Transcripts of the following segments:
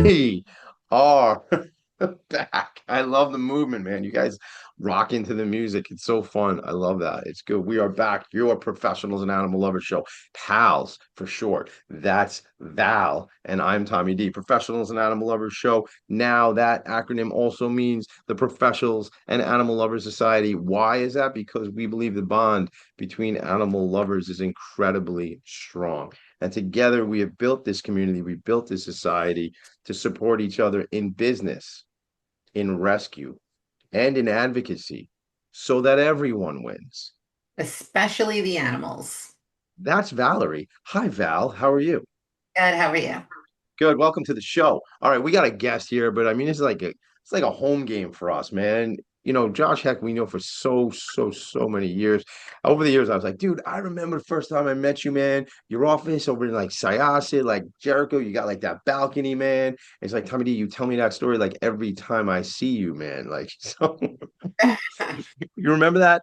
We are back. I love the movement, man. You guys rock into the music. It's so fun. I love that. It's good. We are back. Your Professionals and Animal Lovers show. PALs for short. That's Val, and I'm Tommy D. Professionals and Animal Lovers show. Now that acronym also means the Professionals and Animal Lovers Society. Why is that? Because we believe the bond between animal lovers is incredibly strong. And together we have built this community, we built this society to support each other in business, in rescue, and in advocacy so that everyone wins. Especially the animals. That's Valerie. Hi, Val. How are you? Good, how are you? Good. Welcome to the show. All right, we got a guest here, but I mean, it's like a home game for us, man. You know, Josh Hecht, we know for so many years. Over the years, I was like, dude, I remember the first time I met you, man. Your office over in like Syosset, like Jericho, you got like that balcony, man. It's like, Tommy D, you tell me that story like every time I see you, man. Like, so you remember that?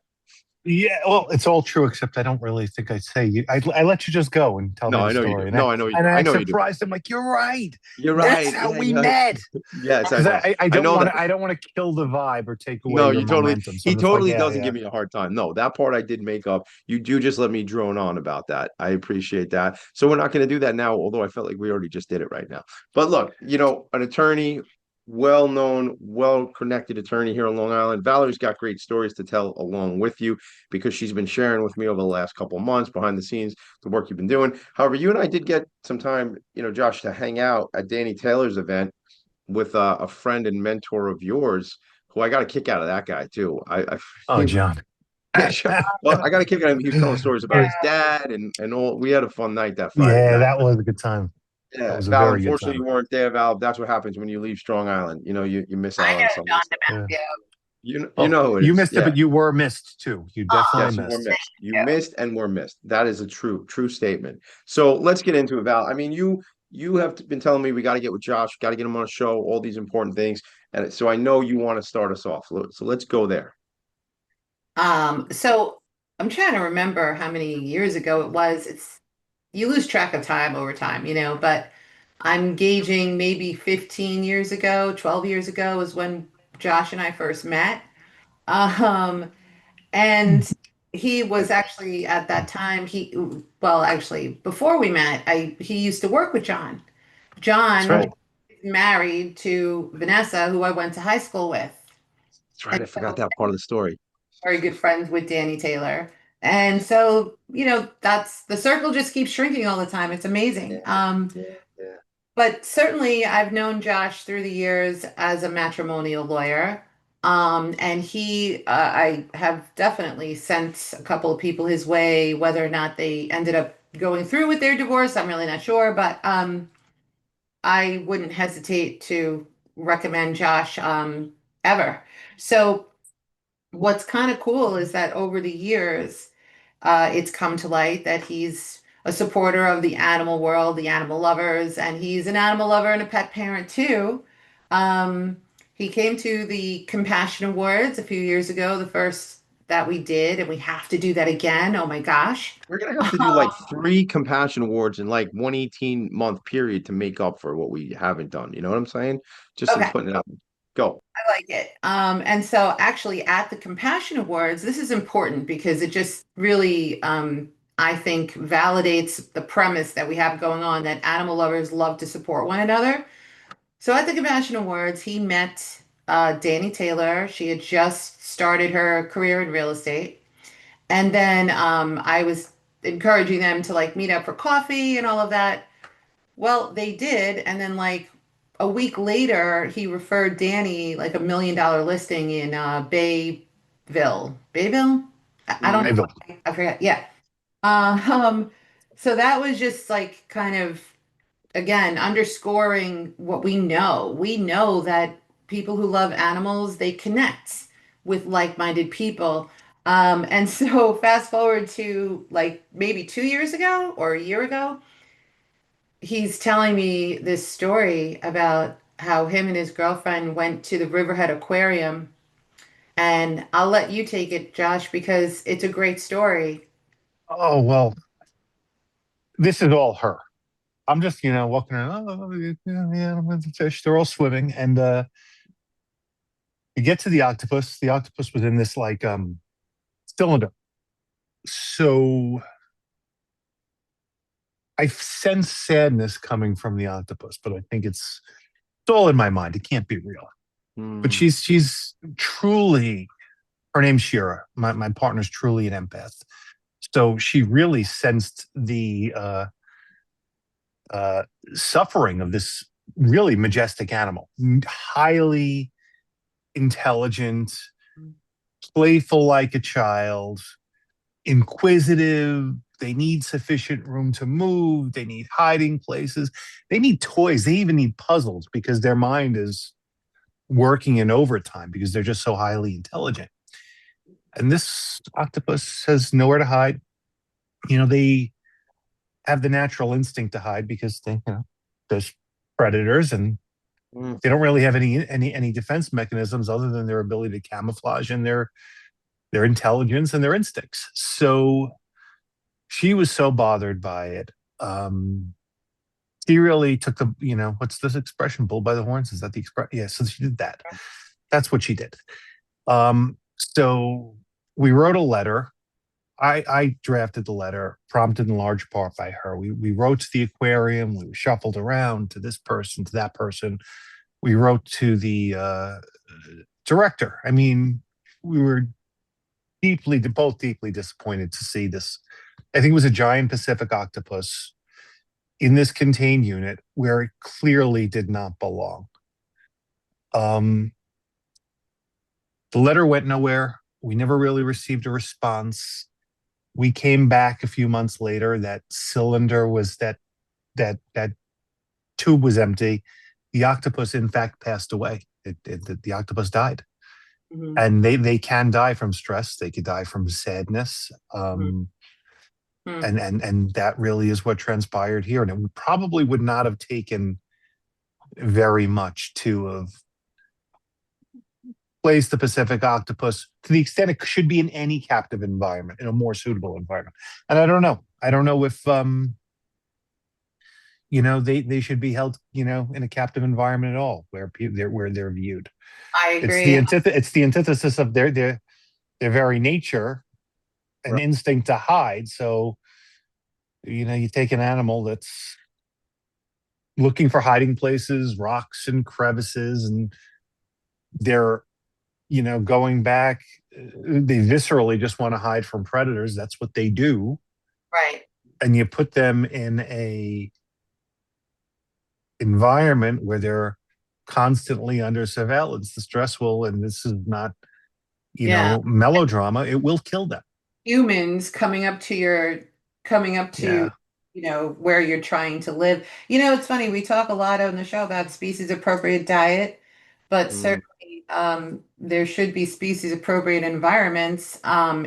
Yeah, well, it's all true, except I don't really think I say you. I let you just go and tell No, me the I know you do. story, and I No, I know you and do. I I act know you do. surprised. I'm like, you're right. You're That's right. how Yeah, we yeah. met. Yes, I Because know. I I don't know want that. to I don't want to kill the vibe or take away No, your you totally, momentum. So he I'm just like, totally yeah, doesn't yeah. give me a hard time. No, that part I did make up. You do just let me drone on about that. I appreciate that. So we're not going to do that now, although I felt like we already just did it right now. But look, you know, an attorney, well-known, well-connected attorney here on Long Island. Valerie's got great stories to tell along with you because she's been sharing with me over the last couple of months behind the scenes, the work you've been doing. However, you and I did get some time, you know, Josh, to hang out at Danny Taylor's event with a friend and mentor of yours, who I got a kick out of that guy too. Oh, John. yeah, sure. Well, I got a kick out of him. He was telling stories about his dad and all. We had a fun night that Friday Yeah, night. that was a good time. That Yeah, was a Val. very good Unfortunately, you time. weren't there, Val. That's what happens when you leave Strong Island. You know, you miss I out know on some of John this stuff. Yeah. DeMaggio. You Oh, know who it you is. missed it, Yeah. but you were missed too. You definitely Oh, Yes, you were missed. missed. You thank missed and were missed. That is a true statement. So let's get into it, Val. I mean, you have been telling me we got to get with Josh, got to get him on a show, all these important things, and so I know you want to start us off. So let's go there. you. So I'm trying to remember how many years ago it was. It's you lose track of time over time, but I'm gauging maybe 15 years ago, 12 years ago is when Josh and I first met. Um, Hmm. and he was actually at that time, well, actually, before we met, he used to work with John. That's John right. Oh, is married to Vanessa, who I went to high school with. that's And right. I forgot so that part of the story. very good friends with Danny Taylor. And so, that's the circle just keeps shrinking all the time. It's amazing. Yeah, yeah, yeah. But certainly I've known Josh through the years as a matrimonial lawyer. And I have definitely sent a couple of people his way, whether or not they ended up going through with their divorce, I'm really not sure, but I wouldn't hesitate to recommend Josh ever. So what's kind of cool is that over the years, it's come to light that he's a supporter of the animal world, the animal lovers, and he's an animal lover and a pet parent too. Um, he came to the Compassion Awards a few years ago, the first that we did, and we have to do that again. Oh my gosh. We're gonna have to do like three compassion awards in like one 18-month period to make up for what we haven't done. You know what I'm saying? Just in Okay. putting it out. Go. I like it. And so actually at the Compassion Awards, this is important because it just really, I think, validates the premise that we have going on that animal lovers love to support one another. So at the Compassion Awards, he met Danny Taylor. She had just started her career in real estate. And then I was encouraging them to like meet up for coffee and all of that. Well, they did, and then like a week later, he referred Danny like $1 million listing in Bayville. I don't know. Mhm. Ivo. I forget. Yeah. Um, so that was just like kind of again underscoring what we know. We know that people who love animals, they connect with like-minded people. And so fast forward to like maybe 2 years ago or a year ago he's telling me this story about how him and his girlfriend went to the Riverhead Aquarium. And I'll let you take it, Josh, because it's a great story. Oh well, this is all her. I'm just, walking around. Oh, yeah, the fish. They're all swimming, and you get to the octopus. The octopus was in this like cylinder. So I sense sadness coming from the octopus, but I think it's all in my mind. It can't be real. But Mm, she's truly, her name's Shira. My partner's truly an empath. So she really sensed the uh, suffering of this really majestic animal, highly intelligent, playful like a child, inquisitive. They need sufficient room to move. They need hiding places. They need toys. They even need puzzles because their mind is working in overtime because they're just so highly intelligent. And this octopus has nowhere to hide. They have the natural instinct to hide because there's predators, and mm, they don't really have any defense mechanisms other than their ability to camouflage and their intelligence and their instincts. So she was so bothered by it. She really took what's this expression, bull by the horns? Is that the expression? Yeah, so she did that. That's what she did. So we wrote a letter. I drafted the letter, prompted in large part by her. We wrote to the aquarium. We shuffled around to this person, to that person. We wrote to the director. I mean, we were both deeply disappointed to see this. I think it was a giant Pacific octopus in this contained unit where it clearly did not belong. Um, the letter went nowhere. We never really received a response. We came back a few months later. That cylinder was that tube was empty. The octopus, in fact, passed away. The octopus died, Mhm. and they can die from stress. They could die from sadness. Mhm. Mhm. And that really is what transpired here. And it probably would not have taken very much to have placed the Pacific octopus to the extent it should be in any captive environment, in a more suitable environment. And I don't know. I don't know if they should be held in a captive environment at all, where they're viewed. I It's the agree. antithesis of their very nature, an right. instinct to hide. So you take an animal that's looking for hiding places, rocks and crevices, and they're going back. They viscerally just want to hide from predators. That's what they do. Right. And you put them in a environment where they're constantly under surveillance. The stress will, and this is not Yeah. melodrama. It will kill them. Humans coming up to Yeah. where you're trying to live. It's funny, we talk a lot on the show about species appropriate diet, but Mm, certainly there should be species appropriate environments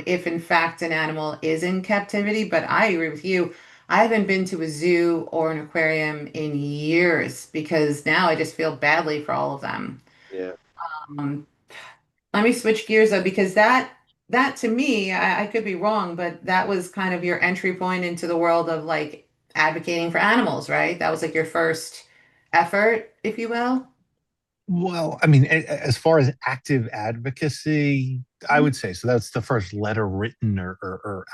if in fact an animal is in captivity. But I agree with you. I haven't been to a zoo or an aquarium in years because now I just feel badly for all of them. yeah. Um, Let me switch gears though, because that to me, I could be wrong, but that was kind of your entry point into the world of like advocating for animals, right? That was like your first effort, if you will. Well, I mean, as far as active advocacy, I Mhm. would say so. That's the first letter written or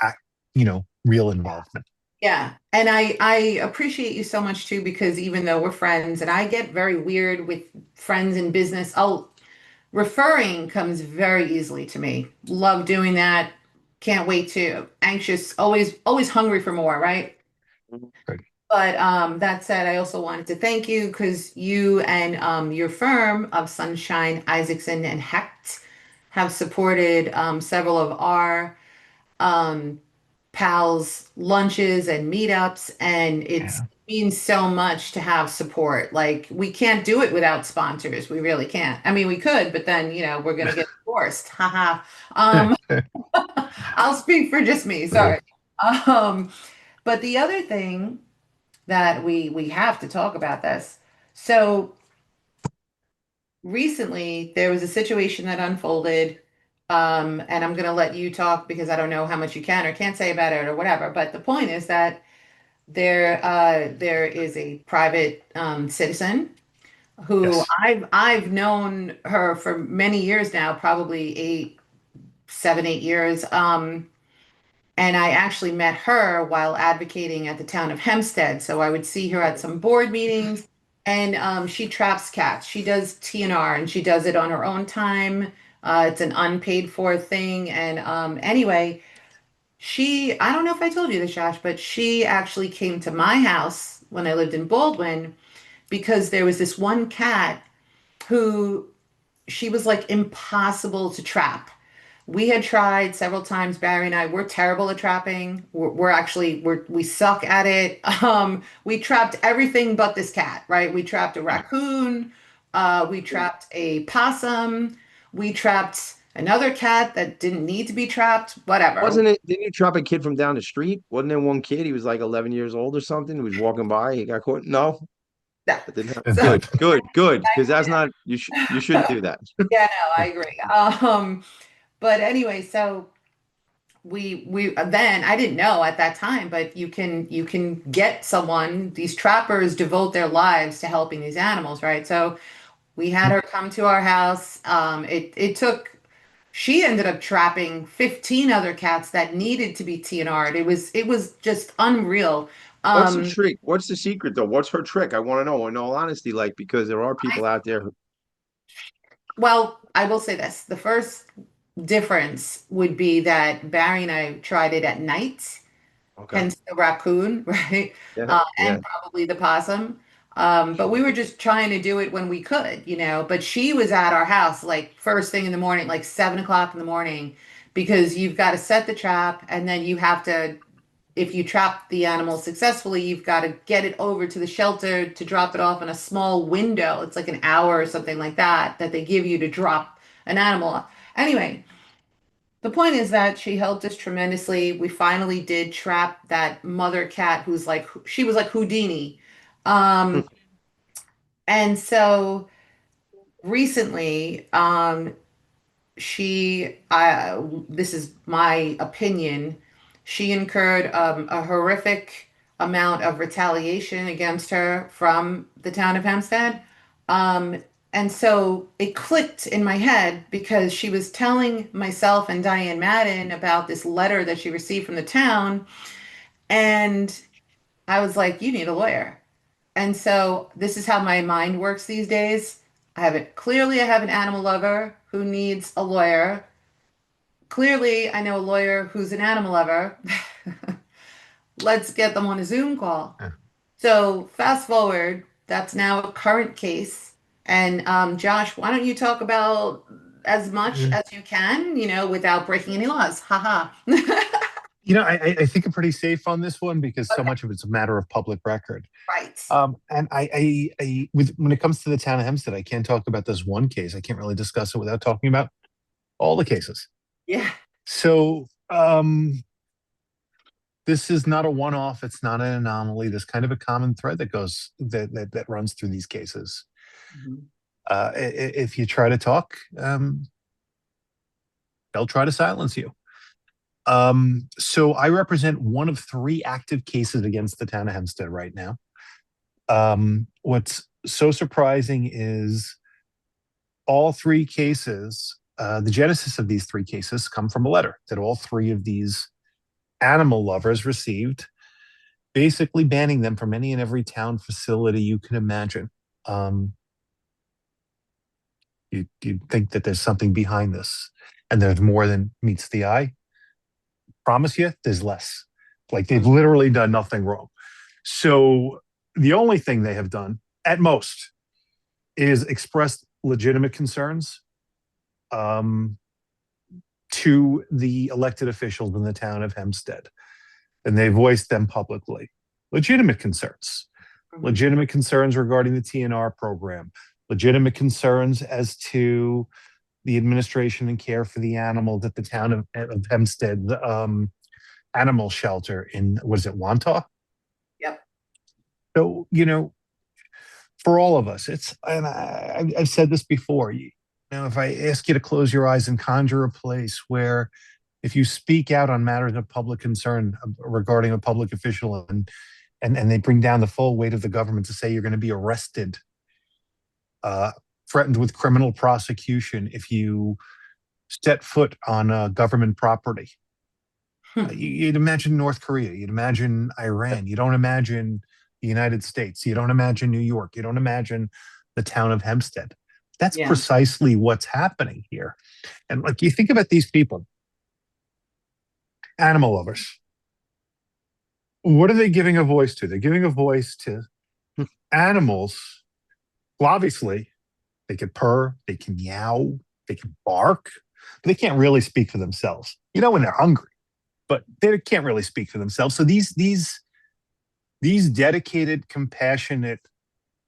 real involvement. Yeah. And I appreciate you so much too, because even though we're friends and I get very weird with friends in business, referring comes very easily to me. Love doing that. Can't wait to anxious, always hungry for more, right? Mhm. Right. But that said, I also wanted to thank you because you and your firm of Sunshine, Isaacson, and Hecht have supported several of our um, pals' lunches and meetups, and it Yeah. means so much to have support. Like we can't do it without sponsors. We really can't. I mean, we could, but then we're gonna get forced. Haha. Um, I'll speak for just me. Sorry. Um, but the other thing that we have to talk about this. So recently there was a situation that unfolded, and I'm going to let you talk because I don't know how much you can or can't say about it or whatever. But the point is that there is a private citizen who Yes. I've known her for many years now, probably 8 7 8 years. And I actually met her while advocating at the town of Hempstead. So I would see her at some board meetings, and she traps cats. She does TNR, and she does it on her own time. It's an unpaid for thing. And anyway, I don't know if I told you this, Josh, but she actually came to my house when I lived in Baldwin because there was this one cat who she was like impossible to trap. We had tried several times, Barry and I. We're terrible at trapping. We suck at it. We trapped everything but this cat, right? We trapped a raccoon, we trapped a possum, we trapped another cat that didn't need to be trapped, whatever. Wasn't it? Didn't you trap a kid from down the street? Wasn't there one kid? He was like 11 years old or something. He was walking by. He got caught. No, Yeah. that didn't happen. So Good, good, good. Because that's not you shouldn't do that. yeah, no, I agree. But anyway, so we then I didn't know at that time, but you can get someone, these trappers devote their lives to helping these animals, right? So we had her come to our house. It took she ended up trapping 15 other cats that needed to be TNR'd. It was just unreal. What's the Um, trick? What's the secret though? What's her trick? I want to know. In all honesty, like because there are people out there. well, I will say this. The first difference would be that Barry and I tried it at night, Okay. hence the raccoon, right? Yeah. Yeah. And probably the possum. But we were just trying to do it when we could, you know. But she was at our house like first thing in the morning, like 7 o'clock in the morning, because you've got to set the trap and then you have to, if you trap the animal successfully, you've got to get it over to the shelter to drop it off in a small window. It's like an hour or something like that that they give you to drop an animal off. Anyway, the point is that she helped us tremendously. We finally did trap that mother cat who's like, she was like Houdini. Um, and so recently, this is my opinion, she incurred a horrific amount of retaliation against her from the town of Hempstead. Um, and so it clicked in my head because she was telling myself and Diane Madden about this letter that she received from the town. And I was like, you need a lawyer. And so this is how my mind works these days. I have an animal lover who needs a lawyer. Clearly, I know a lawyer who's an animal lover. Let's get them on a Zoom call. So fast forward, that's now a current case. And Josh, why don't you talk about as much Yeah. as you can, without breaking any laws? Haha. I think I'm pretty safe on this one because so Okay, much of it's a matter of public record. right. And when it comes to the town of Hempstead, I can't talk about this one case. I can't really discuss it without talking about all the cases. Yeah. So this is not a one-off. It's not an anomaly. There's kind of a common thread that runs through these cases. Mhm. If you try to talk, they'll try to silence you. So I represent one of three active cases against the town of Hempstead right now. What's so surprising is all three cases, the genesis of these three cases come from a letter that all three of these animal lovers received, basically banning them from any and every town facility you can imagine. You think that there's something behind this, and there's more than meets the eye. Promise you, there's less. Like they've literally done nothing wrong. So the only thing they have done, at most, is expressed legitimate concerns to the elected officials in the town of Hempstead, and they voiced them publicly. Legitimate concerns. Legitimate concerns regarding the TNR program. Legitimate concerns as to the administration and care for the animals at the town of Hempstead animal shelter in, was it Wantagh? Yep. So, for all of us, and I've said this before, if I ask you to close your eyes and conjure a place where if you speak out on matters of public concern regarding a public official and and they bring down the full weight of the government to say you're going to be arrested, threatened with criminal prosecution if you set foot on government property. You'd imagine North Korea, you'd imagine Iran, you don't imagine the United States, you don't imagine New York, you don't imagine the town of Hempstead. That's Yeah. precisely what's happening here. And like, you think about these people, animal lovers. What are they giving a voice to? They're giving a voice to animals. Well, obviously, they can purr, they can meow, they can bark, but they can't really speak for themselves. You know when they're hungry, but they can't really speak for themselves. So these dedicated, compassionate,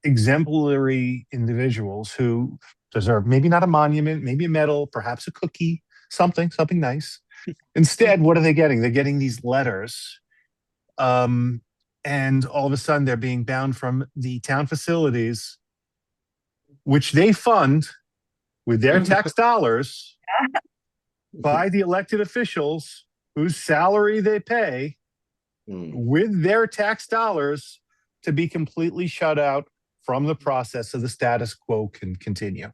exemplary individuals who deserve maybe not a monument, maybe a medal, perhaps a cookie, something nice. Instead, what are they getting? They're getting these letters. And all of a sudden they're being bound from the town facilities, which they fund with their tax dollars by the elected officials whose salary they pay with their tax dollars to be completely shut out from the process so the status quo can continue.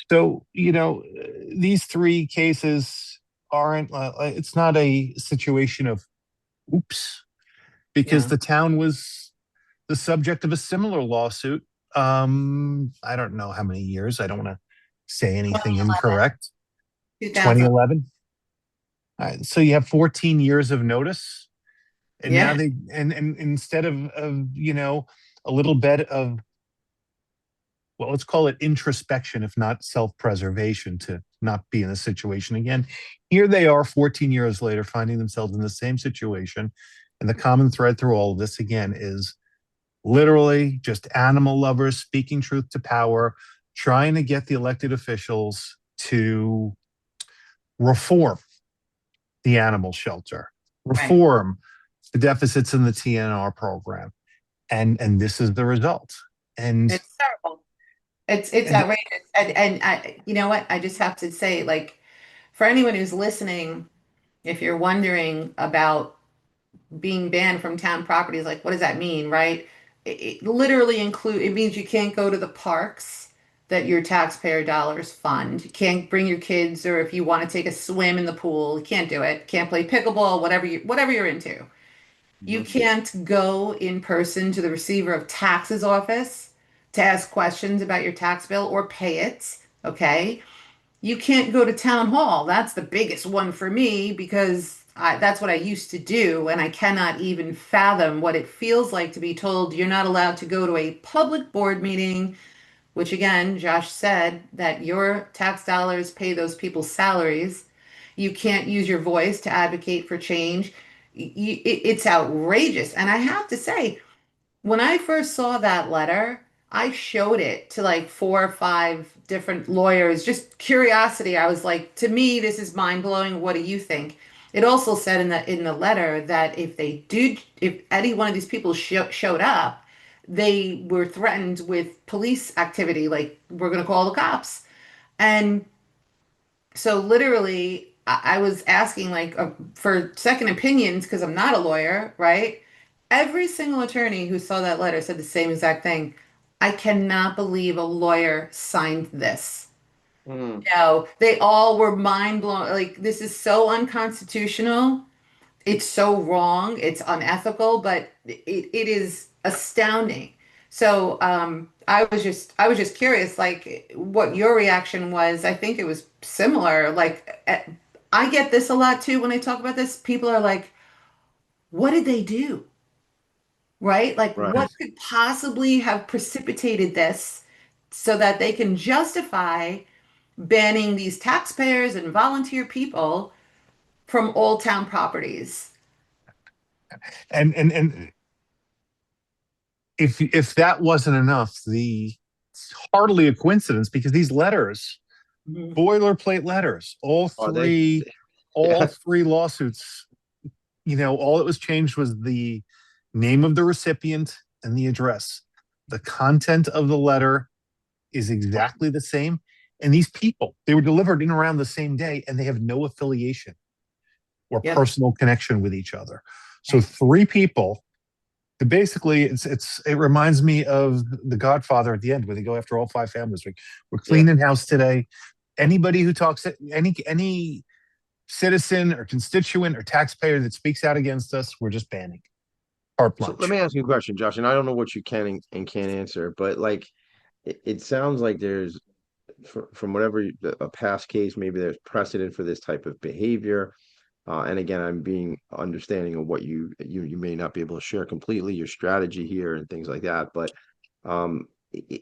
So, these three cases aren't, it's not a situation of oops, because the town was the subject of a similar lawsuit. I don't know how many years. I don't want to say anything 2011. incorrect. 2000. 2011. All right, so you have 14 years of notice, and now and instead of a little bit of, well, let's call it introspection, if not self-preservation, to not be in a situation again. Here they are 14 years later, finding themselves in the same situation. And the common thread through all of this, again, is literally just animal lovers speaking truth to power, trying to get the elected officials to reform the animal shelter, reform the deficits in the TNR program. And this is the result. And it's terrible. It's outrageous. And I, you know what? I just have to say, like, for anyone who's listening, if you're wondering about being banned from town properties, like, what does that mean, right? It literally it means you can't go to the parks that your taxpayer dollars fund. You can't bring your kids, or if you want to take a swim in the pool, you can't do it. Can't play pickleball, whatever you're into. You can't go in person to the receiver of taxes office to ask questions about your tax bill or pay it. Okay. You can't go to town hall. That's the biggest one for me because that's what I used to do. And I cannot even fathom what it feels like to be told you're not allowed to go to a public board meeting, which again, Josh said that your tax dollars pay those people's salaries. You can't use your voice to advocate for change. It's outrageous. And I have to say, when I first saw that letter, I showed it to like 4 or 5 different lawyers. Just curiosity. I was like, to me, this is mind blowing. What do you think? It also said in the letter that if any one of these people showed up, they were threatened with police activity. Like, we're going to call the cops. And so literally, I was asking like for second opinions because I'm not a lawyer, right? Every single attorney who saw that letter said the same exact thing. I cannot believe a lawyer signed this. No, they all were mind blown. Like, this is so unconstitutional. It's so wrong. It's unethical, but it is astounding. So I was just curious, like, what your reaction was. I think it was similar. Like, I get this a lot too when I talk about this. People are like, "What did they do?" Right? Like, Right. what could possibly have precipitated this so that they can justify banning these taxpayers and volunteer people from Old Town properties? and if that wasn't enough, it's hardly a coincidence because these letters, Mhm. boilerplate letters, all Are they? three, all Yeah. three lawsuits, all that was changed was the name of the recipient and the address. The content of the letter is exactly the same. And these people, they were delivered in around the same day and they have no affiliation or Yep. personal connection with each other. So Right. three people Basically, it reminds me of The Godfather at the end, where they go after all five families. We're Yeah. cleaning house today. Anybody who talks, any citizen or constituent or taxpayer that speaks out against us, we're just banning. Carte So let blanche. me ask you a question, Josh, and I don't know what you can and can't answer, but like it sounds like there's from whatever a past case, maybe there's precedent for this type of behavior. And again, I'm being understanding of what you may not be able to share completely your strategy here and things like that. But it,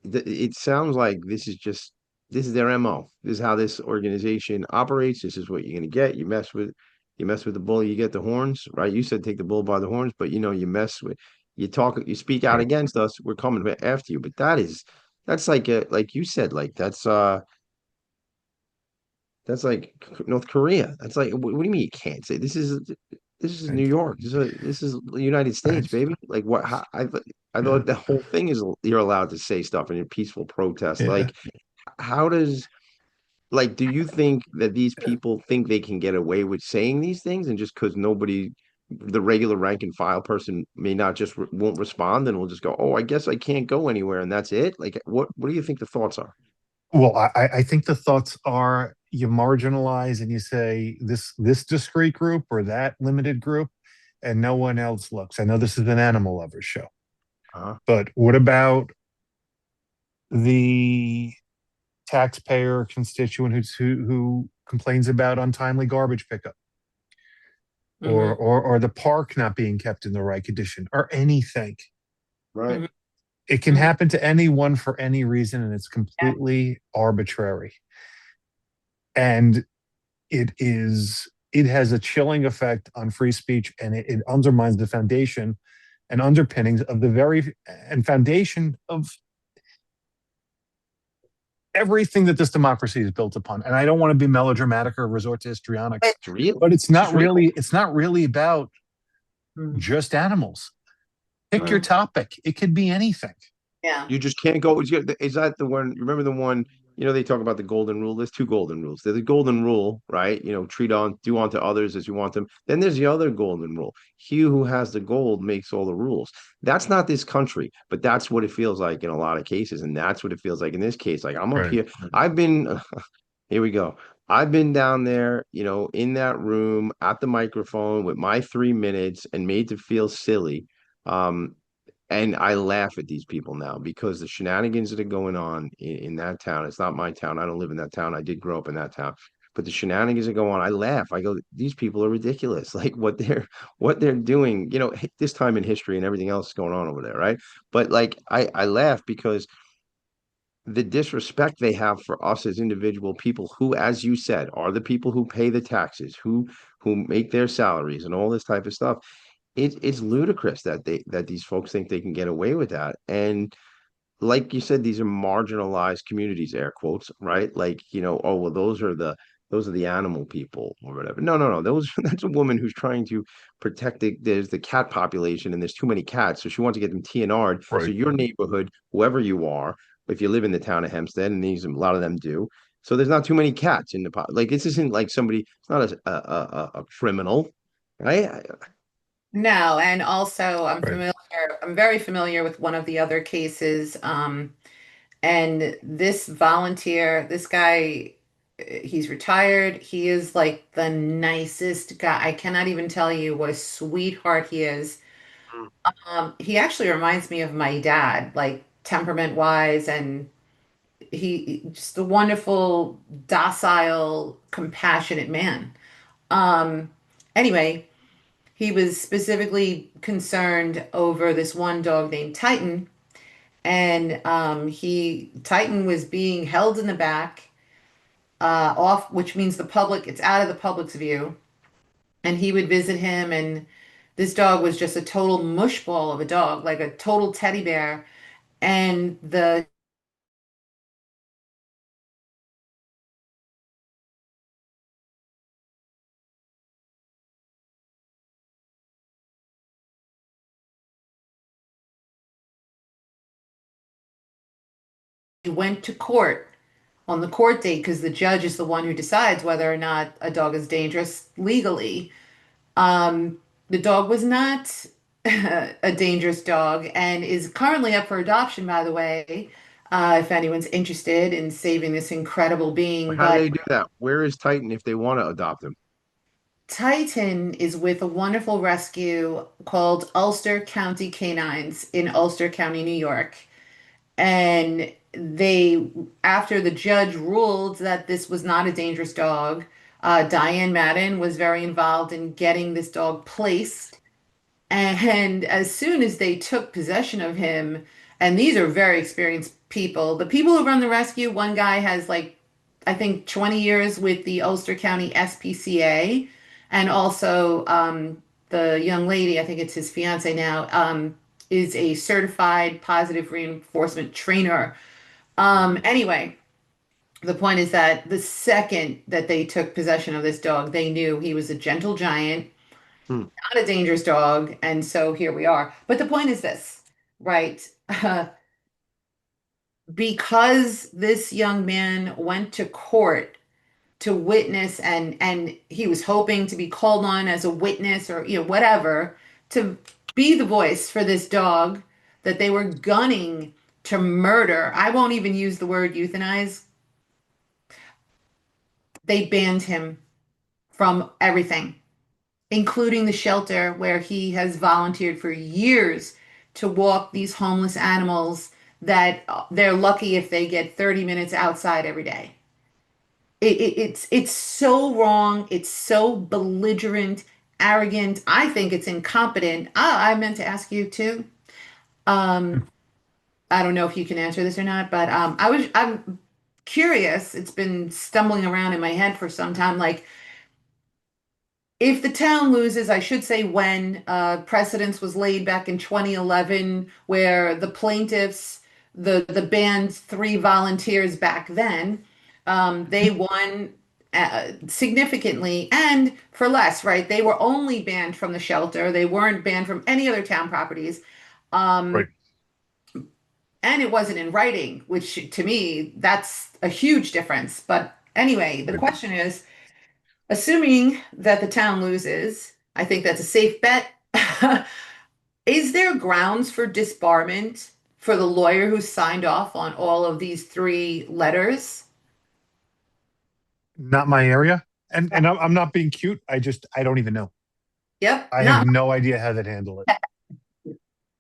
it sounds like this is their MO. This is how this organization operates. This is what you're gonna get. You mess with the bull, you get the horns, right? You said take the bull by the horns, but you mess with you speak out Right. against us, we're coming after you. But that's like you said, like that's like North Korea. That's like what do you mean you can't say this is New Right. York. This is the United States, Right. baby. Like what I thought the whole thing is you're allowed to say stuff in your peaceful protest. Yeah. Like how does like do you think that these people think they can get away with saying these things and just because nobody the regular rank and file person may not just won't respond and will just go, oh, I guess I can't go anywhere and that's it. Like what do you think the thoughts are? Well, I think the thoughts are you marginalize and you say this discrete group or that limited group, and no one else looks. I know this is an animal lovers show, Uh-huh. but what about the taxpayer constituent who complains about untimely garbage pickup Hmm. or the park not being kept in the right condition or anything? Right. Hmm. It can Hmm. happen to anyone for any reason, and it's Yeah. completely arbitrary. And it has a chilling effect on free speech, and it undermines the foundation and underpinnings of the very and foundation of everything that this democracy is built upon. And I don't want to be melodramatic or resort to histrionics, It's real. but It's just real. it's not really about Hmm. just animals. Pick Right. your Hmm. topic. It could be anything. Yeah. You just can't go. Is that the one? You remember the one? They talk about the golden rule. There's two golden rules. There's the golden rule, right? Do unto others as you want them. Then there's the other golden rule. He who has the gold makes all the rules. That's not this country, but that's what it feels like in a lot of cases, and that's what it feels like in this case. Like I'm up Right. here. I've been. Here we go. I've been down there, in that room at the microphone with my 3 minutes and made to feel silly. Um, and I laugh at these people now because the shenanigans that are going on in that town, it's not my town. I don't live in that town. I did grow up in that town. But the shenanigans that go on, I laugh. I go, these people are ridiculous. Like what they're doing, this time in history and everything else is going on over there, right? But like I laugh because the disrespect they have for us as individual people who, as you said, are the people who pay the taxes, who make their salaries and all this type of stuff. It's ludicrous that these folks think they can get away with that. And like you said, these are marginalized communities, air quotes, right? Like, oh well, those are the animal people or whatever. No, no, no. Those that's a woman who's trying to protect there's the cat population and there's too many cats. So she wants to get them TNR'd. So Right. your neighborhood, whoever you are, if you live in the town of Hempstead, and these a lot of them do. So there's not too many cats in the pot. Like this isn't like somebody, it's not a criminal, right? No, and also Right. I'm very familiar with one of the other cases. And this volunteer, this guy, he's retired. He is like the nicest guy. I cannot even tell you what a sweetheart he is. He actually reminds me of my dad, like temperament wise, and he just a wonderful, docile, compassionate man. Um, anyway, he was specifically concerned over this one dog named Titan, and he Titan was being held in the back, off, which means it's out of the public's view, and he would visit him, and this dog was just a total mush ball of a dog, like a total teddy bear, and the he went to court on the court date because the judge is the one who decides whether or not a dog is dangerous legally. The dog was not. a dangerous dog and is currently up for adoption, by the way, if anyone's interested in saving this incredible being. How do But they do that? Where is Titan if they want to adopt him? Titan is with a wonderful rescue called Ulster County Canines in Ulster County, New York. And they, after the judge ruled that this was not a dangerous dog, Diane Madden was very involved in getting this dog placed. And as soon as they took possession of him, and these are very experienced people, the people who run the rescue, one guy has like, I think 20 years with the Ulster County SPCA, and also the young lady, I think it's his fiance now, is a certified positive reinforcement trainer. Anyway, the point is that the second that they took possession of this dog, they knew he was a gentle giant, Hmm. not a dangerous dog, and so here we are. But the point is this, right? Because this young man went to court to witness and he was hoping to be called on as a witness or whatever to be the voice for this dog that they were gunning to murder. I won't even use the word euthanize. They banned him from everything, including the shelter where he has volunteered for years to walk these homeless animals that they're lucky if they get 30 minutes outside every day. It's so wrong. It's so belligerent, arrogant. I think it's incompetent. I meant to ask you too. Um, I don't know if you can answer this or not, but I'm curious. It's been stumbling around in my head for some time. Like, if the town loses, I should say when precedence was laid back in 2011, where the plaintiffs, the band's three volunteers back then, they won significantly and for less, right? They were only banned from the shelter. They weren't banned from any other town properties. Right. Um, and it wasn't in writing, which to me, that's a huge difference. But anyway, the Right. question is, assuming that the town loses, I think that's a safe bet. Is there grounds for disbarment for the lawyer who signed off on all of these three letters? Not my area. And I'm not being cute. I don't even know. Yep, I have not no idea how they'd handle it.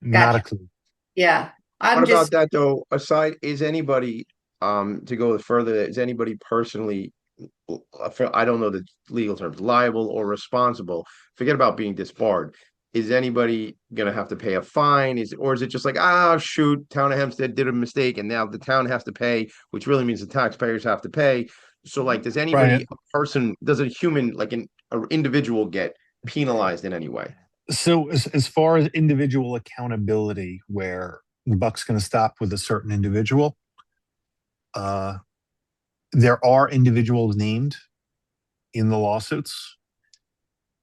Not a gotcha. clue. Yeah, What I'm about just that though? Aside, is anybody to go further? Is anybody personally, I don't know the legal terms, liable or responsible? Forget about being disbarred. Is anybody gonna have to pay a fine? Or is it just like, ah, shoot, town of Hempstead did a mistake and now the town has to pay, which really means the taxpayers have to pay. So like, does Right. anybody, a person, does a human, like an individual, get penalized in any way? So as far as individual accountability, where the buck's going to stop with a certain individual, uh, there are individuals named in the lawsuits.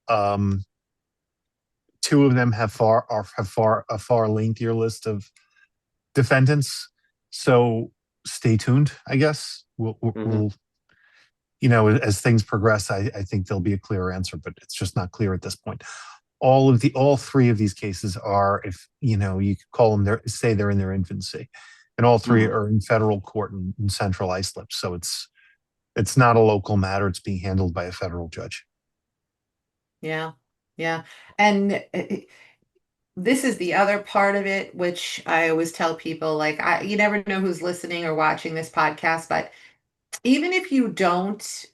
Um, two of them have a far lengthier list of defendants. So stay tuned. I guess Hmm. we'll as things progress, I think there'll be a clearer answer, but it's just not clear at this point. All three of these cases are, if you could call them, say they're in their infancy, and all three Hmm. are in federal court in Central Islip. So it's not a local matter. It's being handled by a federal judge. yeah, yeah. And this is the other part of it, which I always tell people, like, you never know who's listening or watching this podcast, but even if you don't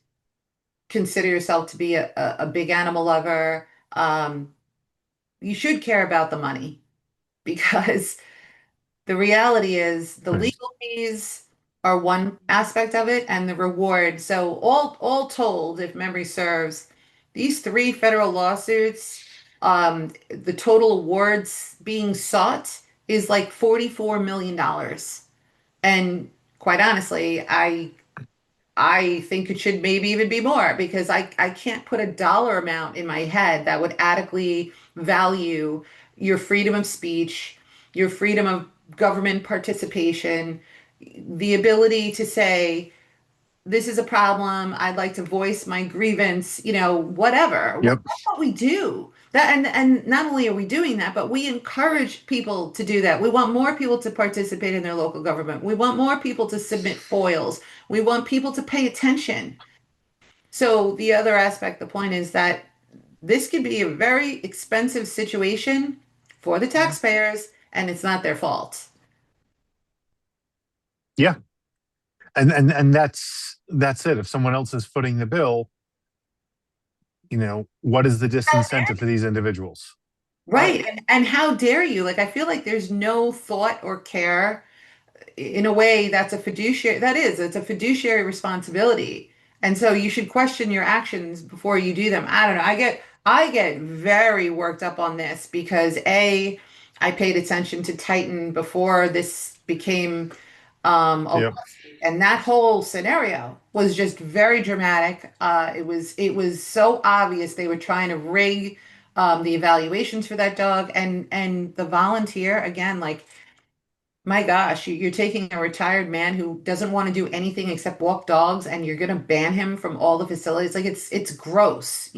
consider yourself to be a big animal lover, you should care about the money because the reality is the Right. legal fees are one aspect of it and the reward. So all told, if memory serves, these three federal lawsuits, the total awards being sought is like $44 million. dollars. And quite honestly, I think it should maybe even be more because I can't put a dollar amount in my head that would adequately value your freedom of speech, your freedom of government participation, the ability to say, this is a problem. I'd like to voice my grievance, whatever. Yep. That's what we do. That and not only are we doing that, but we encourage people to do that. We want more people to participate in their local government. We want more people to submit FOILs. We want people to pay attention. So the other aspect, the point is that this could be a very expensive situation for the taxpayers, and it's not their fault. Yeah. And that's it. If someone else is footing the bill, what is the disincentive for these individuals? Right. And how dare you? Like, I feel like there's no thought or care in a way it's a fiduciary responsibility. And so you should question your actions before you do them. I don't know. I get very worked up on this because I paid attention to Titan before this became a Yep. lawsuit. And that whole scenario was just very dramatic. It was so obvious they were trying to rig the evaluations for that dog, and the volunteer again, like, my gosh, you're taking a retired man who doesn't want to do anything except walk dogs, and you're going to ban him from all the facilities. Like, it's gross.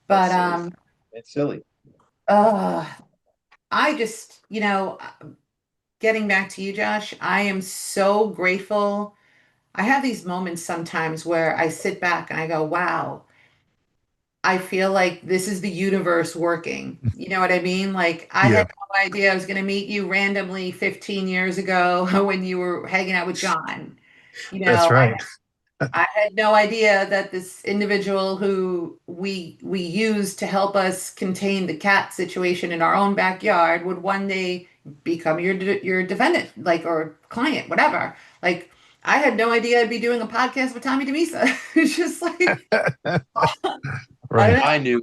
That's But silly. It's silly. uh, I just, getting back to you, Josh, I am so grateful. I have these moments sometimes where I sit back and I go, wow, I feel like this is the universe working. You know what I mean? Like, I had Yeah, no idea I was going to meet you randomly 15 years ago when you were hanging out with John. You that's know, I, right. I had no idea that this individual who we used to help us contain the cat situation in our own backyard would one day become your defendant, like, or client, whatever. Like, I had no idea I'd be doing a podcast with Tommy DeMisa. It's just like, I don't Right.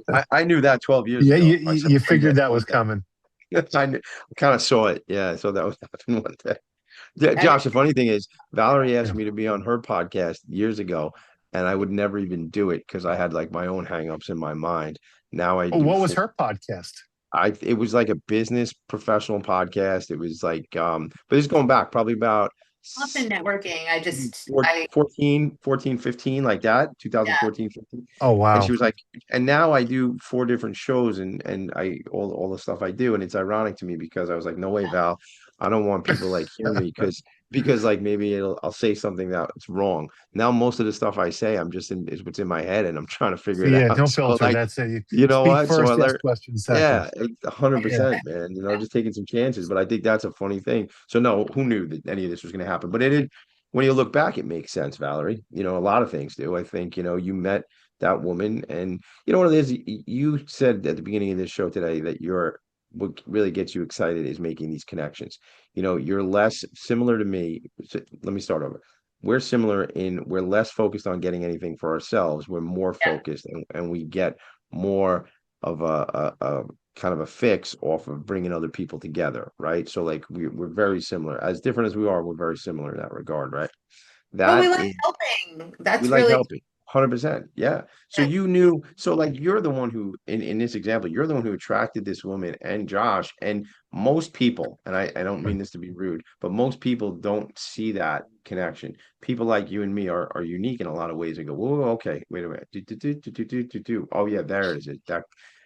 know. I knew that 12 years Yeah, ago. you I you said you one day, figured that one was day. coming. Yes, I kind of saw it. Yeah, so that was happening one day. Yeah, And Josh, the funny thing is, Valerie asked Yeah. me to be on her podcast years ago, and I would never even do it because I had like my own hangups in my mind. Now I Oh, do what was full. her podcast? It was like a business professional podcast. It was like but it's going back probably about often networking, I maybe just, I, 14, 15, like that, yeah. 2014, 15. Oh, And she wow. was like, and now I do four different shows and I all the stuff I do. And it's ironic to me because I was like, no way, Val, I don't want people like hearing me because like maybe I'll say something that's wrong. Now most of the stuff I say, I'm just in is what's in my head and I'm trying to figure it Yeah, out. no So filter. like, That's it. You you know speak what? So I first, ask learned, questions second. yeah, 100 Yeah. percent, man. Just taking some chances. But I think that's a funny thing. So no, who knew that any of this was going to happen? But it did. When you look back, it makes sense, Valerie. A lot of things do. I think you met that woman, and what it is. You said at the beginning of this show today that what really gets you excited is making these connections. You're less similar to me. Let me start over. We're similar in we're less focused on getting anything for ourselves. We're more focused, and we get more of a kind of a fix off of bringing other people together, right? So like we're very similar. As different as we are, we're very similar in that regard, right? But we That like is helping. we That's like really, helping. 100%. Yeah. So you knew, so like you're the one who, in this example, you're the one who attracted this woman and Josh. And most people, and I don't mean this to be rude, but most people don't see that connection. People like you and me are unique in a lot of ways and go, whoa, okay, wait a minute. Do. Oh yeah, there it is.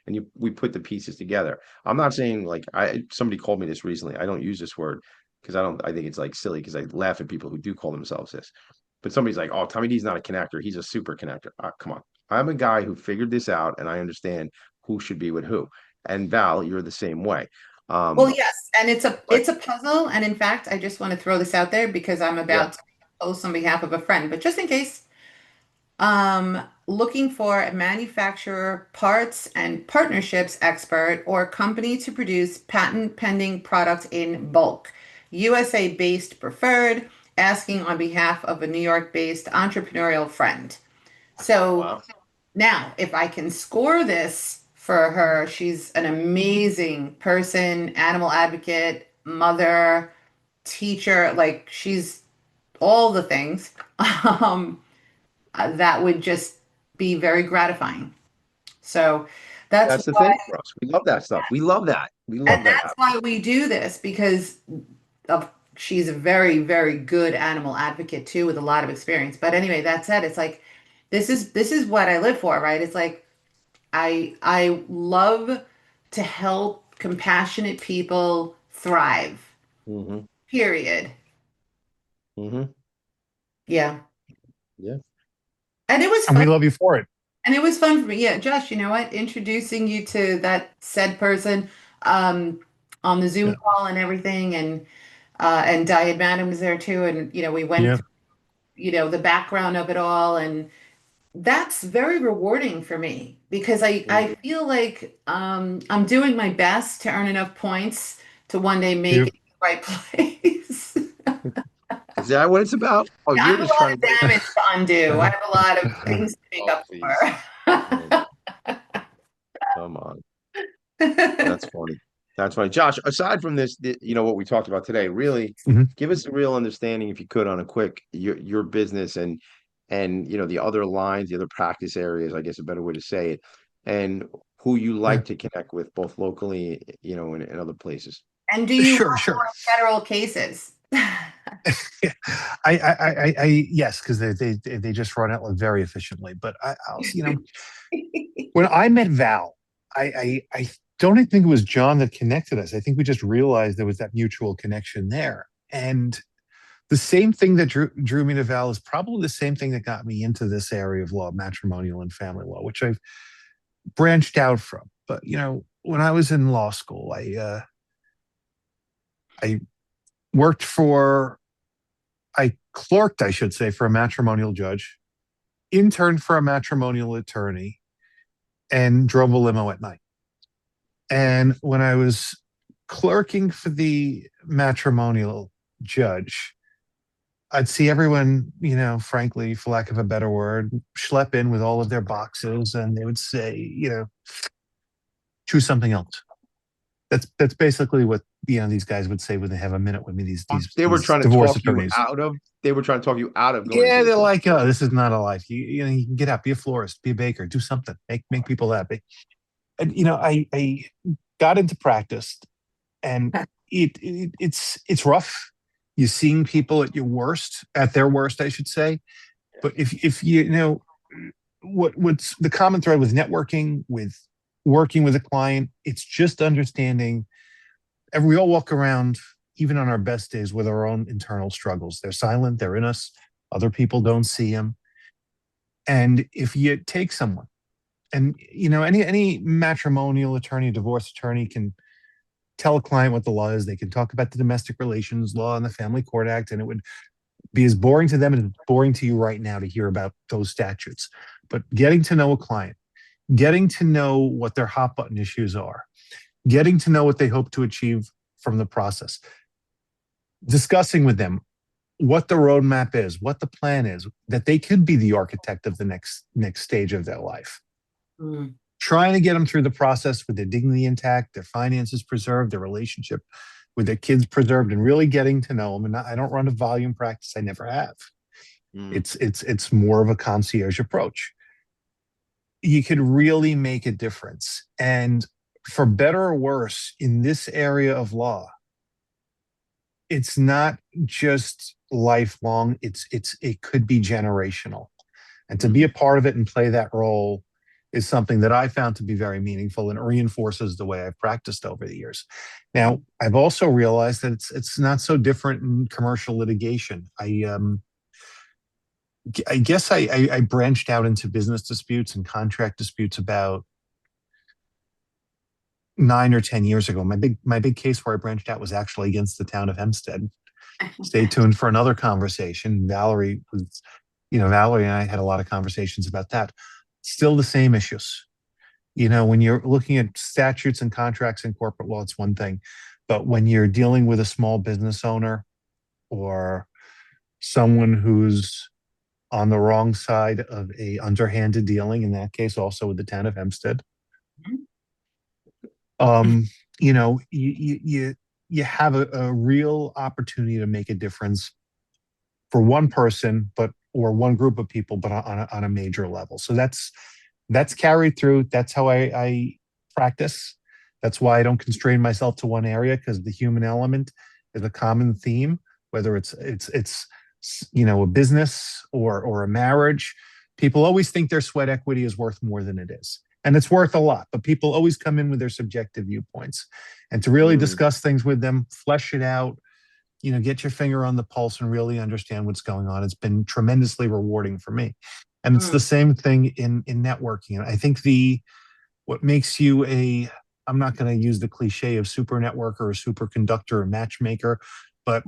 And we put the pieces together. I'm not saying like somebody called me this recently. I don't use this word because I think it's like silly because I laugh at people who do call themselves this. But somebody's like, "Oh, Tommy D's not a connector. He's a super connector." Come on. I'm a guy who figured this out, and I understand who should be with who. And Val, you're the same way. well, Um, yes, and it's a but it's a puzzle. And in fact, I just want to throw this out there because I'm yeah, about to post on behalf of a friend, but just in case, looking for a manufacturer, parts, and partnerships expert or company to produce patent pending products in bulk, USA based preferred, asking on behalf of a New York based entrepreneurial friend. So wow, now, if I can score this for her, she's an amazing person, animal advocate, mother, teacher, like, she's all the things. Um, that would just be very gratifying. So that's that's the why, thing for us. We love that stuff. We love that. We and love that. that's why we do this, because of she's a very, very good animal advocate too, with a lot of experience. But anyway, that said, it's like this is what I live for, right? It's like I love to help compassionate people thrive. Hmm. Period. Hmm. Yeah. Yeah. And it was And we fun. love you for it. And it was fun for me. Yeah, Josh, you know what? Introducing you to that said person um on the Zoom Yeah. call and everything, and Diane Madam was there too, and we went Yeah. through, the background of it all, and that's very rewarding for me because I Hmm. feel like I'm doing my best to earn enough points to one day make You, it in the right place. Is that what it's about? Oh, I you're have a just lot trying of to get. damage to undo. I have a lot of things to make Oh, up please. Oh, for. come on. That's funny. That's funny. Josh, aside from this, what we talked about today, really Mhm. give us a real understanding, if you could, on a quick your business and the other lines, the other practice areas, I guess a better way to say it, and who you Yeah. like to connect with both locally, and other places. And do you Sure, work sure. on federal cases? Yes, because they just run out very efficiently. But when I met Val, I don't even think it was John that connected us. I think we just realized there was that mutual connection there. And the same thing that drew me to Val is probably the same thing that got me into this area of law, matrimonial and family law, which I've branched out from. But when I was in law school, I worked for I clerked, I should say, for a matrimonial judge, interned for a matrimonial attorney, and drove a limo at night. And when I was clerking for the matrimonial judge, I'd see everyone, frankly, for lack of a better word, schlep in with all of their boxes, and they would say, choose something else. That's basically what these guys would say when they have a minute with me. These these They were these trying to divorce talk you attorneys. out of. They were trying to talk you out of going into Yeah, the they're court. like, oh, this is not a life. You can get out, be a florist, be a baker, do something, make people happy. And I got into practice, and it's rough. You're seeing people at their worst, I should say. But if what's the common thread with networking, with working with a client, it's just understanding. And we all walk around, even on our best days, with our own internal struggles. They're silent, they're in us. Other people don't see them. And if you take someone, and any matrimonial attorney, divorce attorney can tell a client what the law is. They can talk about the domestic relations law and the Family Court Act, and it would be as boring to them as it's boring to you right now to hear about those statutes. But getting to know a client, getting to know what their hot button issues are, getting to know what they hope to achieve from the process, discussing with them what the roadmap is, what the plan is, that they could be the architect of the next stage of their life. Mm. Trying to get them through the process with their dignity intact, their finances preserved, their relationship with their kids preserved, and really getting to know them. And I don't run a volume practice; I never have. Mm. It's more of a concierge approach. You could really make a difference, and for better or worse, in this area of law, it's not just lifelong. It could be generational, and to be a Mm. part of it and play that role is something that I found to be very meaningful and reinforces the way I've practiced over the years. Now, I've also realized that it's not so different in commercial litigation. I guess I branched out into business disputes and contract disputes about 9 or 10 years ago. My big case where I branched out was actually against the town of Hempstead. Stay tuned for another conversation. Valerie and I had a lot of conversations about that. Still the same issues. When you're looking at statutes and contracts in corporate law, it's one thing. But when you're dealing with a small business owner or someone who's on the wrong side of a underhanded dealing, in that case, also with the town of Hempstead, you have a real opportunity to make a difference for one person, or one group of people, but on a major level. So that's carried through. That's how I practice. That's why I don't constrain myself to one area, because the human element is a common theme. whether it's a business or a marriage. People always think their sweat equity is worth more than it is. And it's worth a lot, but people always come in with their subjective viewpoints. And to really Mm, discuss things with them, flesh it out, get your finger on the pulse and really understand what's going on. It's been tremendously rewarding for me. And it's the Mm. same thing in networking. I think the what makes you I'm not going to use the cliche of super networker or superconductor or matchmaker, but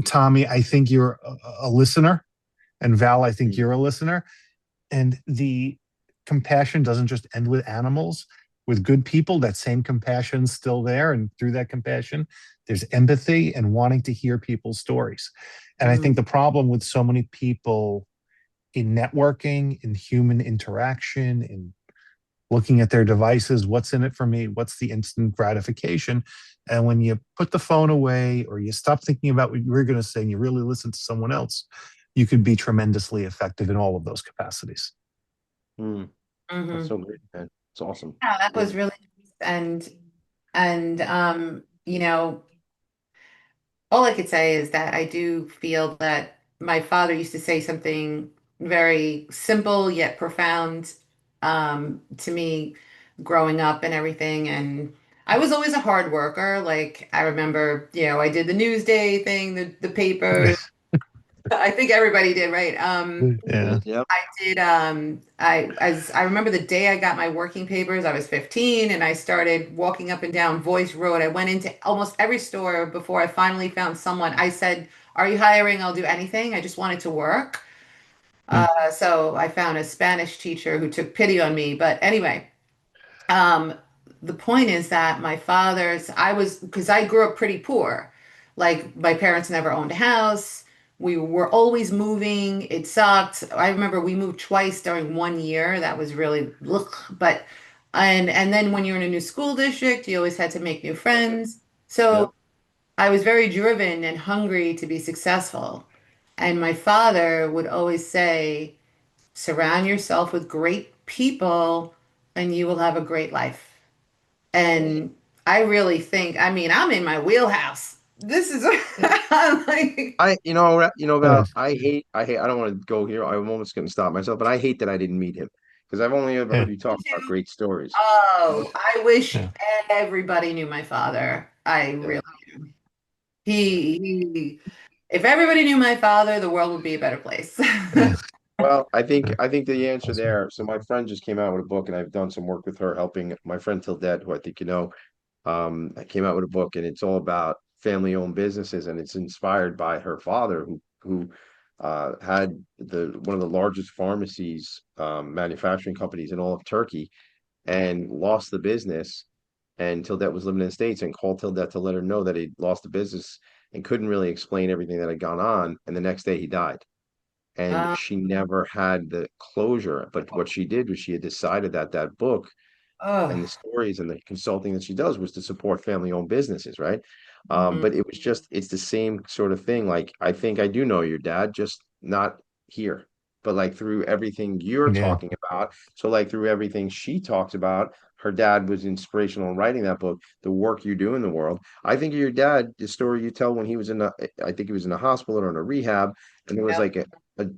Tommy, I think you're a listener, and Val, I think mm, you're a listener. And the compassion doesn't just end with animals. With good people, that same compassion's still there. And through that compassion, there's empathy and wanting to hear people's stories. And I think Mm. the problem with so many people in networking, in human interaction, in looking at their devices, what's in it for me, what's the instant gratification. And when you put the phone away or you stop thinking about what you were going to say and you really listen to someone else, you could be tremendously effective in all of those capacities. mm. That's Mhm. so great, man. It's awesome. Yeah, that Yeah. was really nice. And all I could say is that I do feel that my father used to say something very simple yet profound to me growing up and everything. And I was always a hard worker. Like I remember, I did the Newsday thing, the paper. I think everybody did, right? Mhm. Yeah. Yep. I did I remember the day I got my working papers, I was 15 and I started walking up and down Voice Road. I went into almost every store before I finally found someone. I said, "Are you hiring? I'll do anything. I just wanted to work." So I found a Spanish teacher who took pity on me. But anyway, um, the point is that because I grew up pretty poor. Like my parents never owned a house. We were always moving. It sucked. I remember we moved twice during 1 year. That was really, ugh. But, and then when you're in a new school district, you always had to make new friends. Yep. So I was very driven and hungry to be successful. And my father would always say, surround yourself with great people and you will have a great life. And I really think, I mean, I'm in my wheelhouse. This is I'm like, Uh, Val, I don't want to go here. I'm almost going to stop myself, but I hate that I didn't meet him because I've only ever yeah. heard you talk about great stories. oh, I wish Yeah. everybody knew my father. I Yeah. really do. Yeah. If everybody knew my father, the world would be a better place. Yeah. Well, I think the answer Awesome. there. So my friend just came out with a book, and I've done some work with her, helping my friend Tildette, who I think you know. I came out with a book, and it's all about family-owned businesses, and it's inspired by her father, who had the one of the largest pharmacies, manufacturing companies in all of Turkey, and lost the business. And Tildette was living in the States, and called Tildette to let her know that he'd lost the business and couldn't really explain everything that had gone on. And the next day he died, and Uh, she never had the closure. But what she did was she had decided that that book and the oh, stories and the consulting that she does was to support family-owned businesses, right? mhm. But it's the same sort of thing. Like, I think I do know your dad, just not here, but like through everything you're Yeah. talking about. So like through everything she talks about, her dad was inspirational in writing that book, the work you do in the world. I think of your dad, the story you tell when he was I think he was in a hospital or in a rehab, and there was Yep. like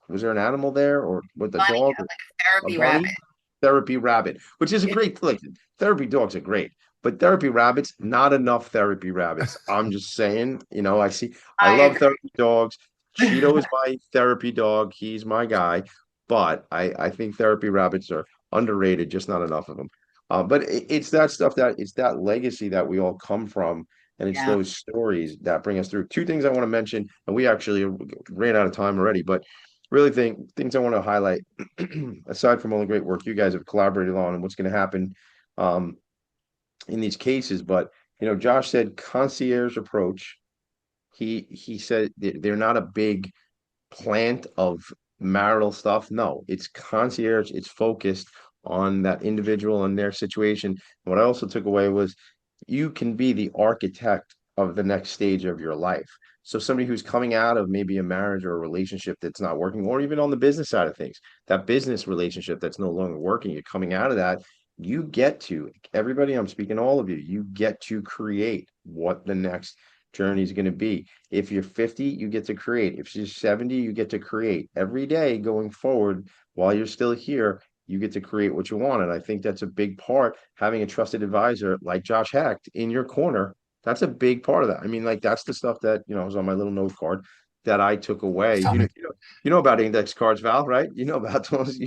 was there an animal there, or with a Bunny, dog, like a a therapy rabbit. bunny? Therapy rabbit, which is a great, like, therapy dogs are great, but therapy rabbits, not enough therapy rabbits. I'm just saying, I I love agree. therapy dogs. Cheeto is my therapy dog. He's my guy, but I think therapy rabbits are underrated, just not enough of them. But it's that stuff, that it's that legacy that we all come from, and it's Yeah. those stories that bring us through. Two things I want to mention, and we actually ran out of time already, but really think things I want to highlight, aside from all the great work you guys have collaborated on and what's going to happen um, in these cases. But Josh said concierge approach. He said they're not a big plant of marital stuff. No, it's concierge. It's focused on that individual and their situation. And what I also took away was you can be the architect of the next stage of your life. So somebody who's coming out of maybe a marriage or a relationship that's not working, or even on the business side of things, that business relationship that's no longer working, you're coming out of that. You get to, everybody, I'm speaking to all of you, you get to create what the next journey is going to be. If you're 50, you get to create. If you're 70, you get to create. Every day going forward, while you're still here, you get to create what you want. And I think that's a big part, having a trusted advisor like Josh Hecht in your corner. That's a big part of that. I mean, like that's the stuff that, was on my little note card that I took away. Tommy. You know about index cards, Val, right? You know about those.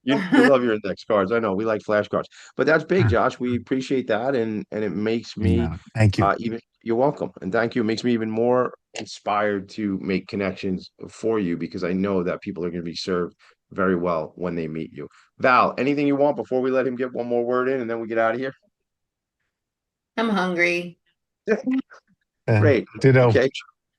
You love your index cards. I know we like flashcards, but that's big, Josh. We appreciate that, and it makes me No, thank you. even. You're welcome, and thank you. It makes me even more inspired to make connections for you because I know that people are going to be served very well when they meet you. Val, anything you want before we let him get one more word in, and then we get out of here? I'm hungry. Great. Ditto. Okay.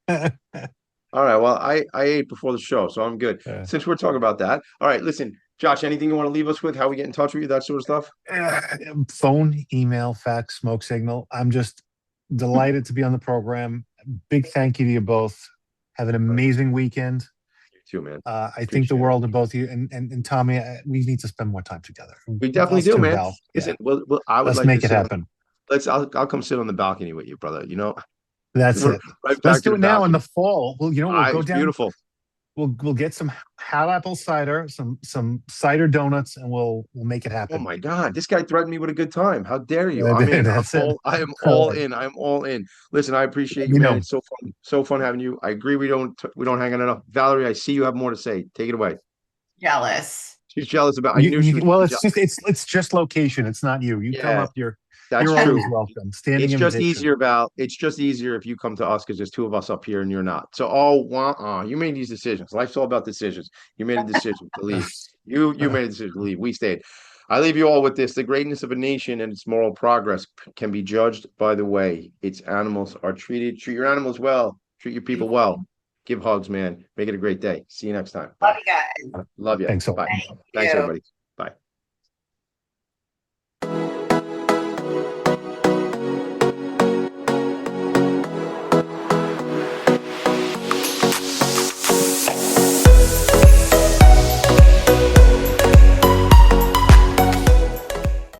All right. Well, I ate before the show, so I'm good. Since we're talking about that, all right. Listen, Josh, anything you want to leave us with? How we get in touch with you? That sort of stuff. Phone, email, fax, smoke signal. I'm just delighted to be on the program. Big thank you to you both. Have an amazing weekend. You too, man. I think the world of both of you and Tommy. We need to spend more time together. We definitely Us do, too, man. Val. Listen, Yeah. I would Let's like to make it sit. happen. I'll come sit on the balcony with you, brother. That's We're it. right Let's back to do the it now in balcony. the fall. We'll go It's down. beautiful. We'll get some hot apple cider, some cider donuts, and we'll make it Oh happen. my God, this guy threatened me with a good time. How dare you? I'm in. That's it. I am All all right. in. I'm all in. Listen, I appreciate Let you, me man. know. It's so fun having you. I agree. We don't hang on enough. Valerie, I see you have more to say. Take it away. Jealous. She's jealous about. I knew she was Well, jealous. it's just location. It's not you. You come Yeah, up. You're that's you're true. always welcome. Standing It's just invitation. easier, Val. It's just easier if you come to us because there's two of us up here and you're not. So, you made these decisions. Life's all about decisions. You made a decision to leave. You made a decision to leave. We stayed. I leave you all with this. The greatness of a nation and its moral progress can be judged by the way its animals are treated. Treat your animals well. Treat your people well. Give hugs, man. Make it a great day. See you next time. Love Bye. you guys. Love you. Thanks so Bye. much. Thank Thanks, you. everybody.